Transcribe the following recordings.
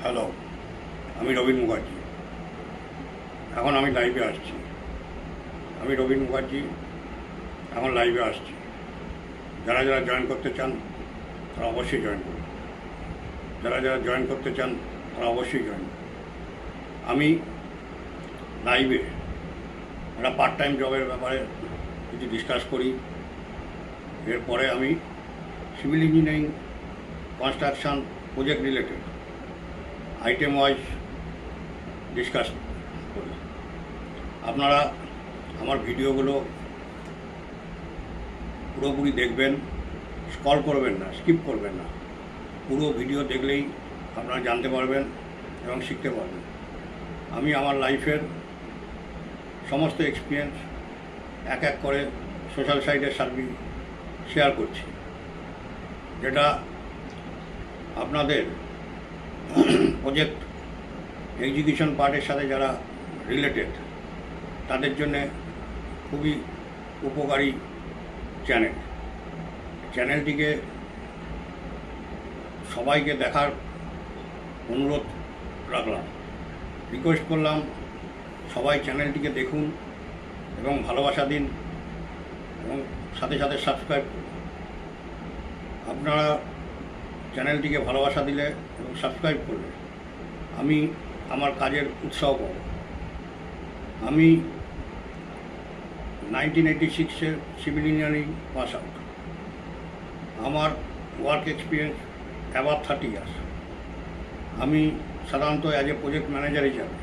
Hello, আমি রবীন মুখার্জি। এখন আমি লাইভে আসছি। আমি রবীন মুখার্জি এখন লাইভে আসছি। যারা যারা জয়েন করতে চান তারা অবশ্যই জয়েন করুন। যারা যারা জয়েন করতে চান তারা অবশ্যই জয়েন করুন। আমি লাইভে একটা পার্ট টাইম জবের ব্যাপারে কিছু ডিসকাস করি। এরপরে আমি civil engineering construction project related item wise discuss করি। আপনারা আমার ভিডিওগুলো পুরোপুরি দেখবেন, স্ক্রল করবেন না, স্কিপ করবেন না। পুরো ভিডিও দেখলেই আপনারা জানতে পারবেন এবং শিখতে পারবেন। আমি আমার লাইফের সমস্ত এক্সপিরিয়েন্স এক এক করে সোশ্যাল সাইটের সার্ভিস শেয়ার করছি, যেটা আপনাদের প্রজেক্ট এক্সিকিউশন পার্টের সাথে যারা রিলেটেড তাদের জন্যে খুবই উপকারী চ্যানেলটিকে সবাইকে দেখার অনুরোধ রাখলাম, রিকোয়েস্ট করলাম সবাই চ্যানেলটিকে দেখুন এবং ভালোবাসা দিন এবং সাথে সাথে সাবস্ক্রাইব করুন। আপনারা চ্যানেলটিকে ভালোবাসা দিলে এবং সাবস্ক্রাইব করলে আমি আমার কাজের উৎসাহ পাব। আমি 1986-এর সিভিল ইঞ্জিনিয়ারিং পাস আউট। আমার ওয়ার্ক এক্সপিরিয়েন্স অ্যাবাভ 30 ইয়ার্স। আমি সাধারণত অ্যাজ এ প্রজেক্ট ম্যানেজার হিসাবে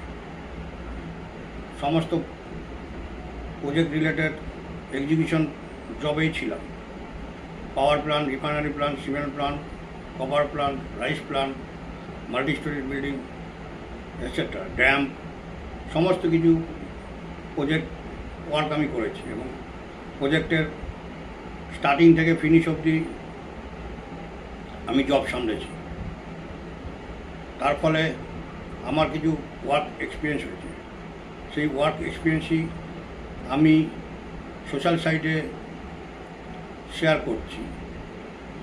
সমস্ত প্রজেক্ট রিলেটেড এক্সিকিউশন জবেই ছিলাম। Power plant, refinery plant, cement plant, copper plant, rice plant, multi storey building etcetera, dam, সমস্ত কিছু প্রজেক্ট ওয়ার্ক আমি করেছি এবং প্রজেক্টের স্টার্টিং থেকে ফিনিশ অবধি আমি জব সামলেছি। তার ফলে আমার কিছু ওয়ার্ক এক্সপিরিয়েন্স হয়েছে। সেই ওয়ার্ক এক্সপিরিয়েন্সই আমি সোশ্যাল সাইটে শেয়ার করছি,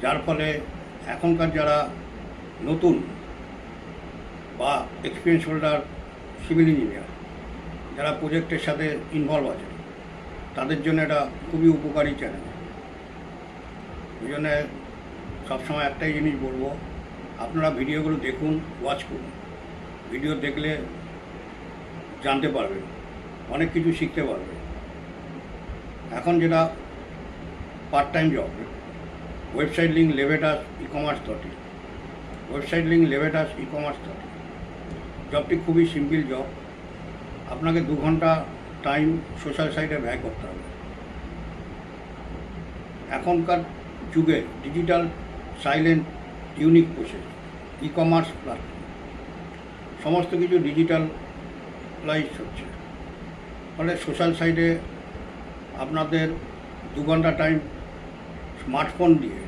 যার ফলে এখনকার যারা নতুন বা এক্সপিরিয়েন্স হোল্ডার সিভিল ইঞ্জিনিয়ার যারা প্রজেক্টের সাথে ইনভলভ আছে তাদের জন্য এটা খুবই উপকারী চ্যানেল। ওই জন্যে সবসময় একটাই জিনিস বলবো, আপনারা ভিডিওগুলো দেখুন, ওয়াচ করুন। ভিডিও দেখলে জানতে পারবেন, অনেক কিছু শিখতে পারবেন। এখন যেটা part time job, website link লেভেটাস ই-কমার্স.in, ওয়েবসাইট লিঙ্ক লেভেটাস ই-কমার্স.in। জবটি খুবই সিম্পল জব। আপনাকে 2 ঘন্টা টাইম সোশ্যাল সাইটে ব্যয় করতে হবে। এখনকার যুগে digital silent unique process, e-commerce platform, সমস্ত কিছু ডিজিটালাইজ হচ্ছে। ফলে সোশ্যাল সাইটে আপনাদের 2 ঘন্টা টাইম স্মার্টফোন দিয়ে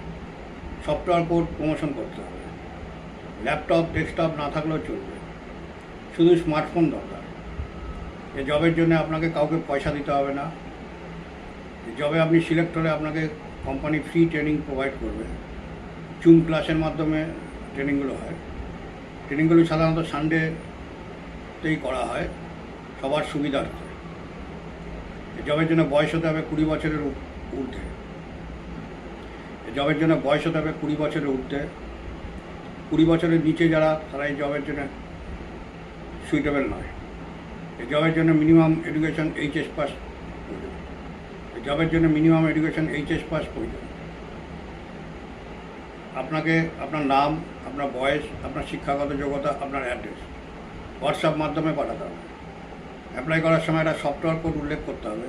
সফটওয়্যার কোড প্রমোশন করতে হবে। ল্যাপটপ, ডেস্কটপ না থাকলেও চলবে, শুধু স্মার্টফোন দরকার। এই জবের জন্য আপনাকে কাউকে পয়সা দিতে হবে না। এই জবে আপনি সিলেক্ট হলে আপনাকে কোম্পানি ফ্রি ট্রেনিং প্রোভাইড করবে। জুম ক্লাসের মাধ্যমে ট্রেনিংগুলো হয়। ট্রেনিংগুলো সাধারণত সানডেতেই করা হয় সবার সুবিধার্থে। এই জবের জন্য বয়স হতে হবে 20 বছরের ঊর্ধ্বে। এই জবের জন্য বয়স হতে হবে 20 বছরের ঊর্ধ্বে। 20 বছরের নিচে যারা, তারা এই জবের জন্য সুইটেবল নয়। এই জবের জন্য মিনিমাম এডুকেশন এইচএস পাস প্রয়োজন। এই জবের জন্য মিনিমাম এডুকেশন এইচএস পাস প্রয়োজন। আপনাকে আপনার নাম, আপনার বয়স, আপনার শিক্ষাগত যোগ্যতা, আপনার অ্যাড্রেস হোয়াটসঅ্যাপ মাধ্যমে পাঠাতে হবে। অ্যাপ্লাই করার সময় একটা সফটওয়্যার কোড উল্লেখ করতে হবে।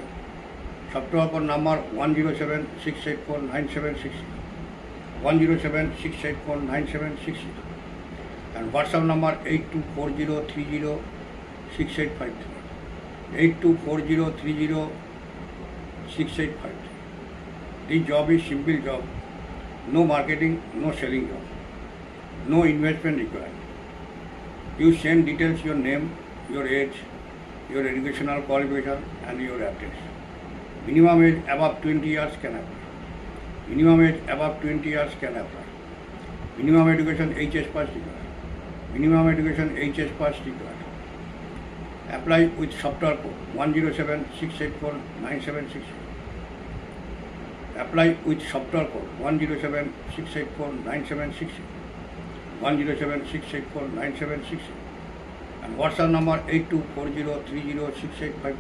Software code number 1076849766, 1076849766, and WhatsApp number 8240306853, 8240306853. This job is simple job, no marketing, no selling job, no investment required. You send details, your name, your age, your educational qualification and your address. Minimum age above 20 years can apply. Minimum age above 20 years can apply. Minimum education HS pass required. minimum education HS pass required. Apply with software code 107684976. Apply with software code 107684976. 107684976. And WhatsApp number 8240306853.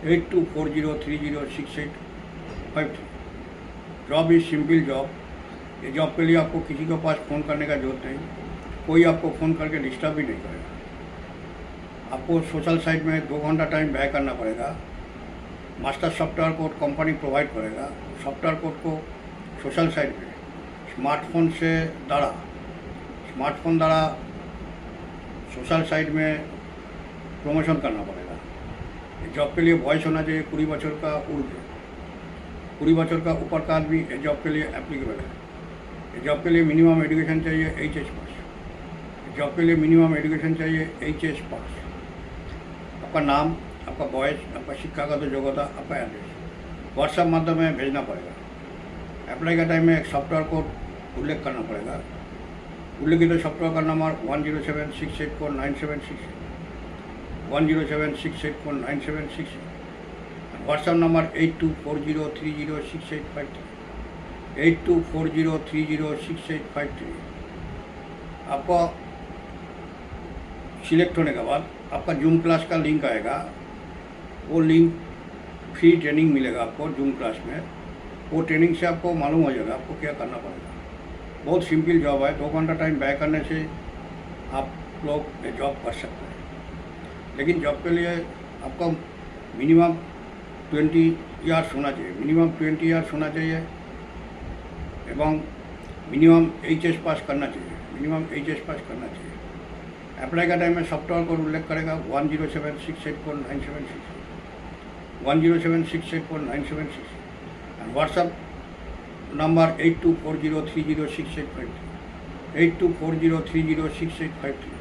8240306853. Job is simple job. ये job के लिए आपको किसी के पास phone करने का जरूरत नहीं, कोई आपको फ़ोन करके डिस्टर्ब भी नहीं करेगा। आपको सोशल साइट में 2 घंटा टाइम व्यय करना पड़ेगा। Master software code company provide करेगा। सॉफ्टवेयर कोड को सोशल साइट में स्मार्टफोन द्वारा सोशल साइट में प्रमोशन करना पड़ेगा। जॉब के लिए वॉइस होना चाहिए 20 बच्चों का ऊर्ध्व। 20 बच्चों का ऊपर का भी जॉब के लिए एप्लीकेबल है। जॉब के लिए मिनिमम एजुकेशन चाहिए HS पास। जॉब के लिए मिनिमम एजुकेशन चाहिए HS पास। आपका नाम, आपका वॉइस, आपका शिक्षागत योग्यता, आपका एड्रेस व्हाट्सएप माध्यम में भेजना पड़ेगा। अप्लाई का टाइम में एक सॉफ्टवेयर कोड उल्लेख करना पड़ेगा। उल्लेखित सॉफ्टवेयर का नंबर 107684976। 107684976। WhatsApp number 8240306853। 8240306853। आपको सिलेक्ट होने के बाद आपका जूम क्लास का लिंक आएगा। वो लिंक फ्री ट्रेनिंग मिलेगा आपको जूम क्लास में। वो ट्रेनिंग से आपको मालूम हो जाएगा आपको क्या करना पड़ेगा। बहुत सिंपल जॉब है। 2 घंटा टाइम व्यय करने से आप लोग ये जॉब कर सकते हैं। लेकिन जॉब के लिए आपका मिनिमम 20 ईयर्स होना चाहिए। मिनिमम 20 ईयर्स होना चाहिए एवं मिनिमम HS पास करना चाहिए। मिनिमम HS पास करना चाहिए। अप्लाई का टाइम में सॉफ्टवेयर कोड उल्लेख करेगा 107684976। 107684976। And WhatsApp number 8240306853। 8240306853।